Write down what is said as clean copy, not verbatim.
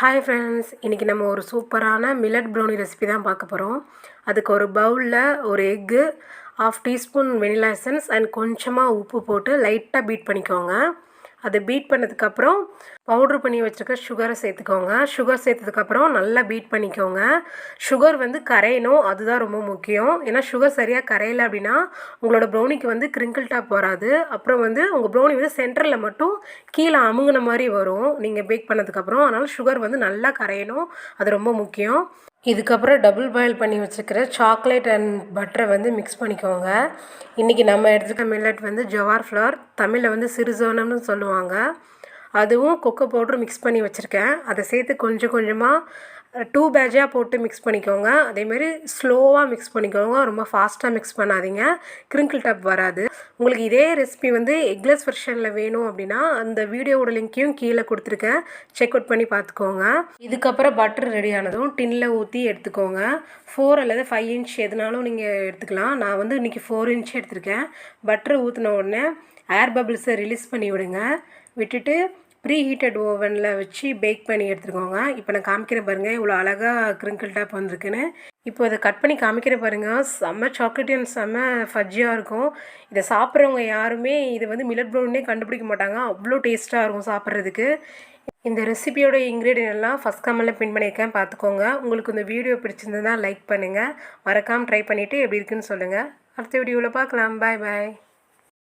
Hi friends, இன்றைக்கி நம்ம ஒரு சூப்பரான மில்லட் ப்ரௌனி ரெசிபி தான் பார்க்க போகிறோம். அதுக்கு ஒரு பவுலில் ஒரு egg, 1/2 teaspoon vanilla essence and கொஞ்சமாக உப்பு போட்டு லைட்டாக பீட் பண்ணிக்கோங்க. அதை பீட் பண்ணதுக்கப்புறம் பவுட்ரு பண்ணி வச்சுருக்க சுகரை சேர்த்துக்கோங்க. சுகர் சேர்த்ததுக்கப்புறம் நல்லா பீட் பண்ணிக்கோங்க. சுகர் வந்து கரையணும், அதுதான் ரொம்ப முக்கியம். ஏன்னா சுகர் சரியாக கரையலை அப்படின்னா உங்களோட ப்ரௌனிக்கு வந்து கிரிங்கிள் டாப் வராது. அப்புறம் வந்து உங்கள் ப்ரௌனி வந்து சென்டரில் மட்டும் கீழே அமுங்கின மாதிரி வரும் நீங்கள் பேக் பண்ணதுக்கப்புறம். அதனால் சுகர் வந்து நல்லா கரையணும், அது ரொம்ப முக்கியம். இதுக்கப்புறம் டபுள் பாயில் பண்ணி வச்சுக்கிற சாக்லேட் அண்ட் பட்டரை வந்து மிக்ஸ் பண்ணிக்கோங்க. இன்றைக்கி நம்ம எடுத்துக்க மில்லட் வந்து ஜவார் ஃப்ளவர், தமிழில் வந்து சிறுசோனம்னு சொல்லுவாங்க. அதுவும் கொக்கோ பவுட்ரு மிக்ஸ் பண்ணி வச்சுருக்கேன். அதை சேர்த்து கொஞ்சம் கொஞ்சமாக 2 பேட்சாக போட்டு மிக்ஸ் பண்ணிக்கோங்க. அதேமாரி ஸ்லோவாக மிக்ஸ் பண்ணிக்கோங்க, ரொம்ப ஃபாஸ்ட்டாக மிக்ஸ் பண்ணாதீங்க, கிரிங்கிள் டாப் வராது. உங்களுக்கு இதே ரெசிபி வந்து எக்லெஸ் வெர்ஷனில் வேணும் அப்படின்னா அந்த வீடியோவோட லிங்க்கையும் கீழே கொடுத்துருக்கேன், செக் அவுட் பண்ணி பார்த்துக்கோங்க. இதுக்கப்புறம் பட்டர் ரெடி ஆனதும் டின்னில் ஊற்றி எடுத்துக்கோங்க. 4 அல்லது 5 இன்ச் எதுனாலும் நீங்கள் எடுத்துக்கலாம். நான் வந்து இன்றைக்கி 4 இன்ச் எடுத்திருக்கேன். பட்டர் ஊற்றின உடனே ஏர் பபிள்ஸை ரிலீஸ் பண்ணி விடுங்க. விட்டுட்டு ப்ரீ ஹீட்டட் ஓவனில் வச்சு பேக் பண்ணி எடுத்துக்கோங்க. இப்போ நான் காமிக்கிறேன் பாருங்கள், இவ்வளோ அழகாக கிரிங்கிள் டாப் வந்திருக்குன்னு. இப்போ அதை கட் பண்ணி காமிக்கிறேன் பாருங்கள், செம்ம சாக்லேட்டி அண்ட் செம்ம ஃபஜ்ஜியாக இருக்கும். இதை சாப்பிட்றவங்க யாருமே இது வந்து மில்லட் ப்ரௌனியே கண்டுபிடிக்க மாட்டாங்க, அவ்வளோ டேஸ்ட்டாக இருக்கும் சாப்பிட்றதுக்கு. இந்த ரெசிபியோட இன்க்ரீடியன்ட் எல்லாம் ஃபஸ்ட் கமெண்ட்டில் பின் பண்ணியிருக்கேன், பார்த்துக்கோங்க. உங்களுக்கு இந்த வீடியோ பிடிச்சிருந்ததுன்னா லைக் பண்ணுங்கள், மறக்காமல் ட்ரை பண்ணிவிட்டு எப்படி இருக்குன்னு சொல்லுங்கள். அடுத்த வீடியோவில் பார்க்கலாம். பாய் பாய்.